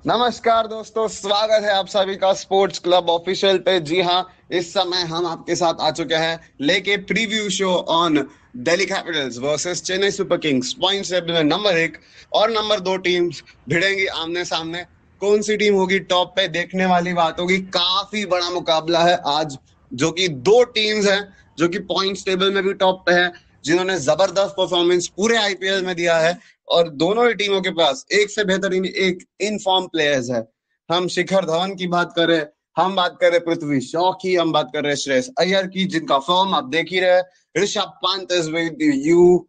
नमस्कार दोस्तों, स्वागत है आप सभी का स्पोर्ट्स क्लब ऑफिशियल पे। जी हाँ, इस समय हम आपके साथ आ चुके हैं लेके preview show on Delhi Capitals versus Chennai super Kings. Points table में नंबर 1 और नंबर 2 टीम्स भिड़ेंगी आमने सामने। कौन सी टीम होगी टॉप पे, देखने वाली बात होगी। काफी बड़ा मुकाबला है आज, जो कि दो टीम्स हैं जो कि पॉइंट्स टेबल में भी टॉप पे है, जिन्होंने जबरदस्त परफॉर्मेंस पूरे आईपीएल में दिया है। और दोनों ही टीमों के पास एक से बेहतरीन एक इन फॉर्म प्लेयर्स है। हम शिखर धवन की बात करें, हम बात करें पृथ्वी शॉ की, हम बात कर रहे हैं श्रेयस अय्यर की, जिनका फॉर्म आप देख ही रहे हैं। Rishabh Pant is with you.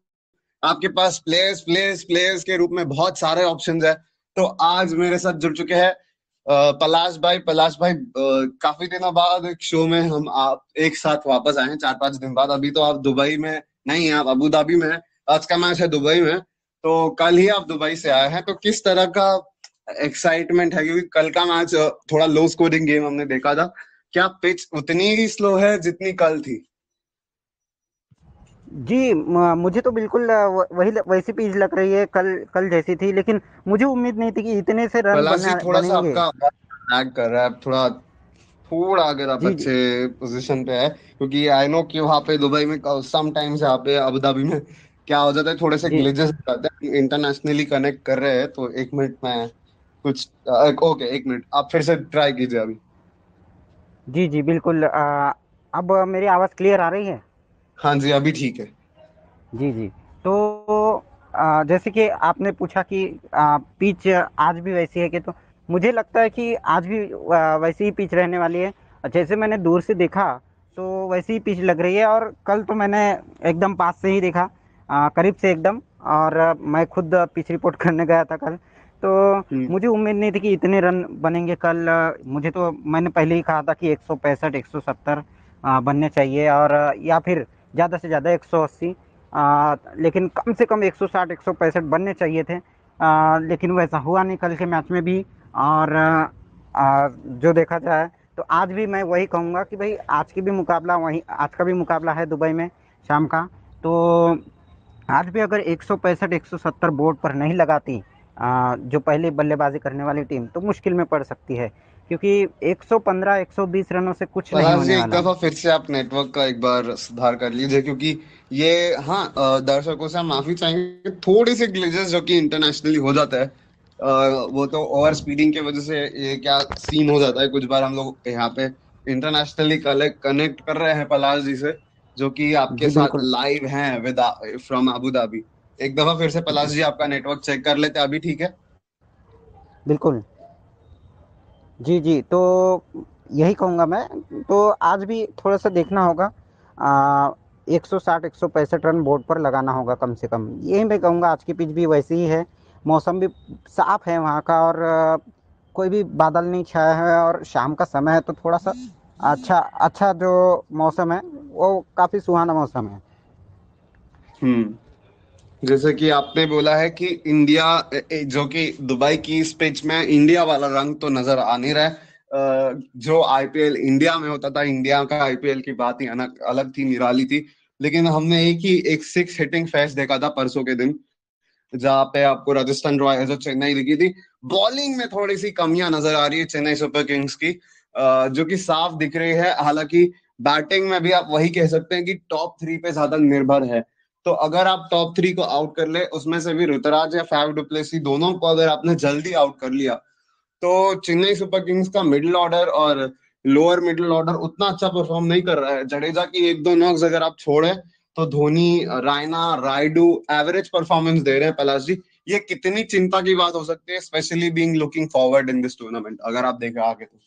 आपके पास प्लेयर्स प्लेयर्स प्लेयर्स के रूप में बहुत सारे ऑप्शंस है। तो आज मेरे साथ जुड़ चुके हैं पलाश भाई, काफी दिनों बाद एक शो में हम आप एक साथ वापस आए हैं, 4-5 दिन बाद। अभी तो आप दुबई में नहीं है, आप अबू धाबी में हैं। आज का मैच है दुबई में। तो कल ही आप दुबई से आए हैं, तो किस तरह का एक्साइटमेंट है? क्योंकि कल का मैच थोड़ा लो स्कोरिंग गेम हमने देखा था। क्या पिच उतनी ही स्लो है जितनी कल थी? जी, मुझे तो बिल्कुल वही वैसी पिच लग रही है, कल कल जैसी थी। लेकिन मुझे उम्मीद नहीं थी कि इतने से रन पलाश जी, थोड़ा सा बनेंगे। आपका लैग कर रहा है। आप थोड़ा थोड़ा अगर आप जी जी। अच्छे पोजीशन पे है, क्योंकि आई नो कि वहां पे दुबई में सम टाइम्स, यहाँ पे अबू धाबी में क्या हो जाता है, थोड़े से जी ग्लिचेस हो जाते हैं। इंटरनेशनली कनेक्ट कर रहे हैं, तो 1 मिनट में कुछ ओके, 1 मिनट आप फिर से ट्राई कीजिए अभी। जी जी बिल्कुल। अब मेरी आवाज़ क्लियर आ रही है? हाँ जी, अभी ठीक है। जी जी। तो जैसे कि आपने पूछा कि पिच आज भी वैसी है कि, तो मुझे लगता है कि आज भी वैसी ही पिच रहने वाली है। जैसे मैंने दूर से देखा तो वैसी ही पिच लग रही है, और कल तो मैंने एकदम पास से ही देखा, करीब से एकदम। और मैं खुद पिच रिपोर्ट करने गया था कल। तो हम्म। मुझे उम्मीद नहीं थी कि इतने रन बनेंगे कल। मुझे तो मैंने पहले ही कहा था कि 165 170 बनने चाहिए, और या फिर ज़्यादा से ज़्यादा 180। लेकिन कम से कम 160 165 बनने चाहिए थे। लेकिन वैसा हुआ नहीं कल के मैच में भी। और जो देखा जाए तो आज भी मैं वही कहूँगा कि भाई आज की भी मुकाबला वही, आज का भी मुकाबला है दुबई में शाम का। तो आज भी अगर 165 170 बोर्ड पर नहीं लगाती जो पहले बल्लेबाजी करने वाली टीम, तो मुश्किल में पड़ सकती है, क्योंकि 115 120 रनों से कुछ नहीं पलाश जी, होने एक वाला। दफा फिर से आप नेटवर्क का एक बार सुधार कर लीजिए, क्योंकि ये, हाँ, दर्शकों से हम माफी चाहेंगे। थोड़ी सी ग्लिचेस जो कि इंटरनेशनली हो जाता है, वो तो ओवर स्पीडिंग की वजह से ये क्या सीन हो जाता है। कुछ बार हम लोग यहाँ पे इंटरनेशनली कनेक्ट कर रहे हैं पलाश जी से, जो कि आपके जी साथ बिल्कुल। लाइव हैं विद फ्रॉम अबू धाबी। एक दफा फिर से पलाश जी जी आपका नेटवर्क चेक कर लेते हैं, अभी ठीक है? बिल्कुल। जी, जी। तो यही कहूँगा मैं, तो आज भी थोड़ा-सा देखना होगा। 160 165 रन बोर्ड पर लगाना होगा कम से कम। यही मैं कहूँगा, आज की पिच भी वैसी ही है। मौसम भी साफ़ है वहाँ का, और कोई भी बादल नहीं छाया है, और शाम का समय है तो थोड़ा-सा अच्छा अच्छा जो मौसम है, वो काफ़ी सुहाना मौसम है। हम्म। जैसे कि आपने बोला है कि इंडिया, जो कि दुबई की इस पिच में इंडिया वाला रंग तो नजर आ नहीं रहा है। जो आईपीएल इंडिया में होता था, इंडिया का आईपीएल की बात ही अलग अलग थी, निराली थी। लेकिन हमने एक सिक्स हिटिंग फेस्ट देखा था परसों के दिन, जहाँ पे आपको राजस्थान रॉयल्स और चेन्नई दिखी थी। बॉलिंग में थोड़ी सी कमियां नजर आ रही है चेन्नई सुपर किंग्स की, जो कि साफ दिख रही है। हालांकि बैटिंग में भी आप वही कह सकते हैं कि टॉप 3 पे ज्यादा निर्भर है। तो अगर आप टॉप 3 को आउट कर ले, उसमें से भी ऋतुराज या फैफ डुप्लेसी दोनों को अगर आपने जल्दी आउट कर लिया, तो चेन्नई सुपर किंग्स का मिडिल ऑर्डर और लोअर मिडिल ऑर्डर उतना अच्छा परफॉर्म नहीं कर रहा है। जडेजा की एक दो नॉक्स अगर आप छोड़े, तो धोनी, रायना, रायडू एवरेज परफॉर्मेंस दे रहे हैं। पलाश जी, ये कितनी चिंता की बात हो सकती है, specially being looking forward in this tournament, अगर आप देखें आगे तो?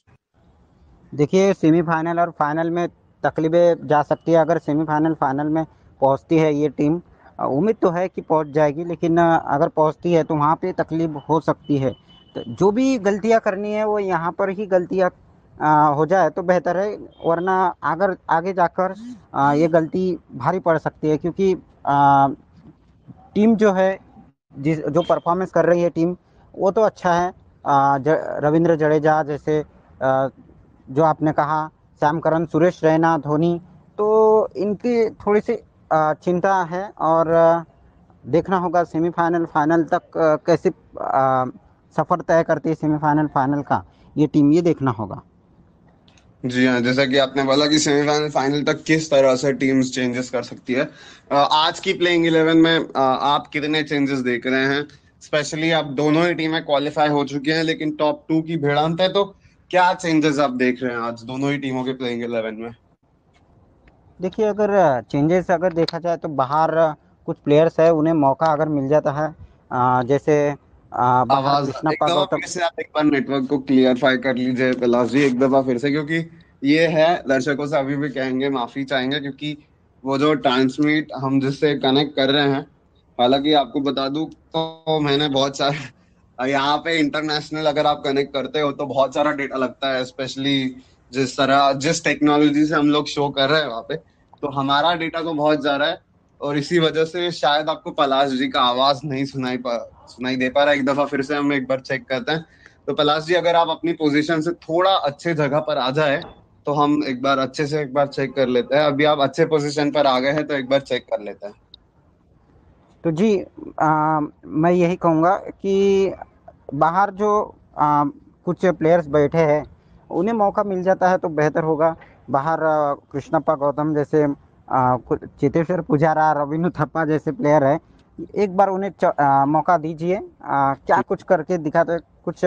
देखिए, सेमीफाइनल और फाइनल में तकलीफें जा सकती है। अगर सेमीफाइनल फाइनल में पहुंचती है ये टीम, उम्मीद तो है कि पहुंच जाएगी, लेकिन अगर पहुंचती है तो वहाँ पे तकलीफ हो सकती है। तो जो भी गलतियां करनी है वो यहाँ पर ही गलतियां हो जाए तो बेहतर है। वरना अगर आगे जाकर ये गलती भारी पड़ सकती है, क्योंकि टीम जो है, जिस जो परफॉर्मेंस कर रही है टीम, वो तो अच्छा है। रविंद्र जडेजा जैसे, जो आपने कहा, सैम करन, सुरेश रैना, धोनी, तो इनकी थोड़ी सी चिंता है। और देखना होगा सेमीफाइनल फाइनल तक कैसे सफ़र तय करती है सेमीफाइनल फाइनल का, ये टीम, ये देखना होगा। जी हाँ, जैसा कि आपने बोला कि सेमीफाइनल फाइनल तक किस तरह से टीम्स चेंजेस कर सकती है। आज की प्लेइंग 11 में आप कितने चेंजेस देख रहे हैं? स्पेशली अब दोनों ही टीमें क्वालिफाई हो चुकी हैं, लेकिन टॉप टू की भिड़ंत है, तो क्या चेंजेस आप देख रहे हैं आज दोनों ही टीमों के प्लेइंग 11 में? देखिए, अगर चेंजेस अगर देखा जाए तो बाहर कुछ प्लेयर्स है, उन्हें मौका अगर मिल जाता है, जैसे बाहर आवाज एक कृष्णप्पा दफा गौतम। फिर से आप एक बार नेटवर्क को क्लियरफाई कर लीजिए कैलाश जी, एक दफा फिर से, क्योंकि ये है, दर्शकों से अभी भी कहेंगे, माफी चाहेंगे, क्योंकि वो जो ट्रांसमिट हम जिससे कनेक्ट कर रहे हैं, हालांकि आपको बता दूं तो मैंने बहुत सारा यहाँ पे इंटरनेशनल अगर आप कनेक्ट करते हो तो बहुत सारा डेटा लगता है, स्पेशली जिस टेक्नोलॉजी से हम लोग शो कर रहे हैं वहाँ पे, तो हमारा डेटा तो बहुत ज्यादा है। और इसी वजह से शायद आपको पलाश जी का आवाज नहीं सुनाई दे पा रहा। एक दफा फिर से हम एक बार चेक करते हैं। तो पलाश जी, अगर आप अपनी पोजीशन से थोड़ा अच्छे जगह पर आ जाए तो हम एक बार अच्छे से एक बार चेक कर लेते हैं। अभी आप अच्छे पोजीशन पर आ गए हैं तो एक बार चेक कर लेते हैं। तो जी, मैं यही कहूँगा कि बाहर जो कुछ प्लेयर्स बैठे हैं, उन्हें मौका मिल जाता है तो बेहतर होगा। बाहर कृष्णप्पा गौतम जैसे, चेतेश्वर पुजारा, रविंद्र थप्पा जैसे प्लेयर है, एक बार उन्हें मौका दीजिए। क्या कुछ करके दिखाते, कुछ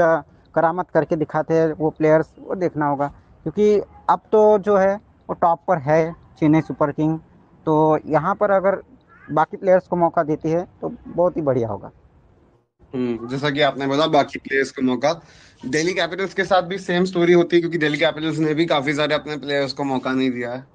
करामत करके दिखाते हैं वो प्लेयर्स, वो देखना होगा। क्योंकि अब तो जो है वो टॉप पर है, चेन्नई सुपर किंग। तो यहाँ पर अगर बाकी प्लेयर्स को मौका देती है तो बहुत ही बढ़िया होगा। जैसा कि आपने बोला बाकी प्लेयर्स को मौका, दिल्ली कैपिटल्स के साथ भी सेम स्टोरी होती है, क्योंकि दिल्ली कैपिटल्स ने भी काफी सारे अपने प्लेयर्स को मौका नहीं दिया है।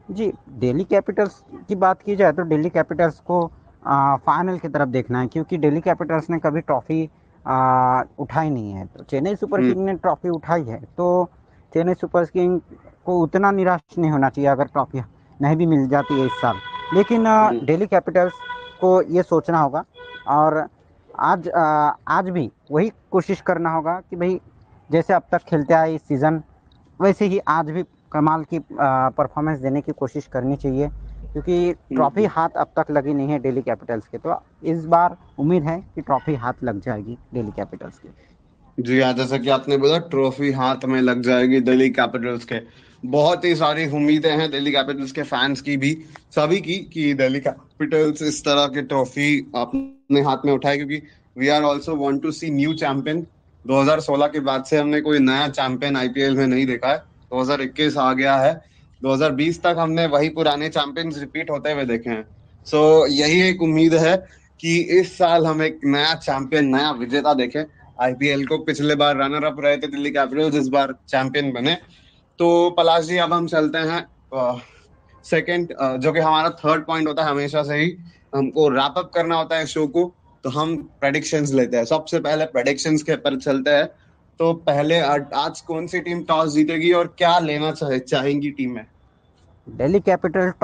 जी, दिल्ली कैपिटल्स की बात की जाए तो दिल्ली कैपिटल्स को फाइनल की तरफ देखना है, क्योंकि दिल्ली कैपिटल्स ने कभी ट्रॉफी उठाई नहीं है। तो चेन्नई सुपर हम्म। किंग ने ट्रॉफी उठाई है, तो चेन्नई सुपर किंग को उतना निराश नहीं होना चाहिए अगर ट्रॉफी नहीं भी मिल जाती है इस साल। लेकिन हम्म। दिल्ली कैपिटल्स को ये सोचना होगा, और आज भी वही कोशिश करना होगा कि भाई, जैसे अब तक खेलते आए इस सीज़न, वैसे ही आज भी कमाल की परफॉर्मेंस देने की कोशिश करनी चाहिए। क्योंकि ट्रॉफी हम्म। हाथ अब तक लगी नहीं है दिल्ली कैपिटल्स के, तो इस बार उम्मीद है कि ट्रॉफी हाथ लग जाएगी दिल्ली कैपिटल्स के। जी हाँ, जैसा कि आपने बोला ट्रॉफी हाथ में लग जाएगी दिल्ली कैपिटल्स के। बहुत ही सारी उम्मीदें हैं दिल्ली कैपिटल्स के फैंस की भी, सभी की, कि दिल्ली कैपिटल्स इस तरह की ट्रॉफी अपने हाथ में उठाए, क्योंकि we are also want to see new champion. 2016 के बाद से हमने कोई नया चैंपियन आईपीएल में नहीं देखा है। 2021 आ गया है, 2020 तक हमने वही पुराने चैंपियंस रिपीट होते हुए देखे हैं। सो यही एक उम्मीद है कि इस साल हम एक नया चैंपियन, नया विजेता देखें आईपीएल को। पिछले बार रनर अप रहे थे दिल्ली कैपिटल्स, इस बार चैंपियन बने। तो पलाश जी, अब हम चलते हैं सेकंड, जो कि हमारा थर्ड पॉइंट होता है हमेशा से ही, हमको रैप अप करना होता है शो को। तो हम प्रेडिक्शंस लेते हैं, सबसे पहले प्रेडिक्शंस के पर चलते हैं। तो पहले आज कौन सी टीम टॉस जीतेगी और क्या लेना चाहेंगी टीमें? दिल्ली कैपिटल्स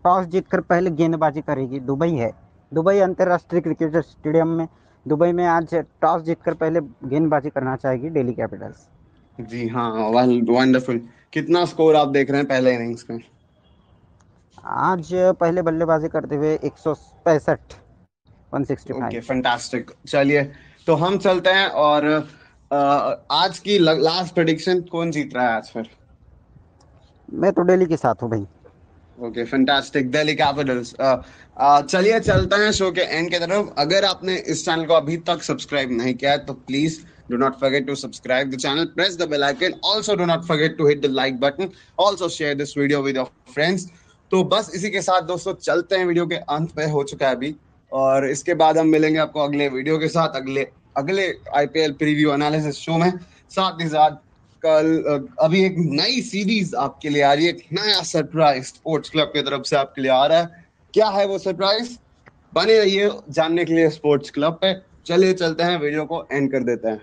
टॉस जीतकर पहले गेंदबाजी करेगी। दुबई है, दुबई अंतर्राष्ट्रीय क्रिकेट स्टेडियम में, दुबई में आज टॉस जीतकर पहले गेंदबाजी करना चाहेगी दिल्ली कैपिटल्स। जी हाँ, वंडरफुल। कितना स्कोर आप देख रहे हैं पहले इनिंग्स में? आज पहले बल्लेबाजी करते हुए 165, 165। Okay, fantastic. चलिए, तो हम चलते हैं और आज की लास्ट प्रेडिक्शन कौन जीत रहा है आज फिर? मैं तो दिल्ली के साथ हूँ भाई। Okay, fantastic, Delhi Capitals. चलिए चलते हैं शो के एंड की तरफ। अगर आपने इस चैनल को अभी तक सब्सक्राइब नहीं किया है तो please do not forget to subscribe the channel, press the bell icon, also do not forget to hit the like button, also share this video with your friends. तो बस इसी के साथ दोस्तों चलते हैं, वीडियो के अंत पे हो चुका है अभी, और इसके बाद हम मिलेंगे आपको अगले वीडियो के साथ, अगले अगले आईपीएल प्रीव्यू एनालिसिस शो में। साथ ही साथ कल अभी एक नई सीरीज आपके लिए आ रही है, एक नया सरप्राइज स्पोर्ट्स क्लब की तरफ से आपके लिए आ रहा है। क्या है वो सरप्राइज? बने रहिए जानने के लिए स्पोर्ट्स क्लब पे। चलिए चलते हैं, वीडियो को एंड कर देते हैं।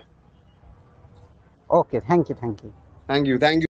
Okay, thank you, thank you. Thank you, thank you.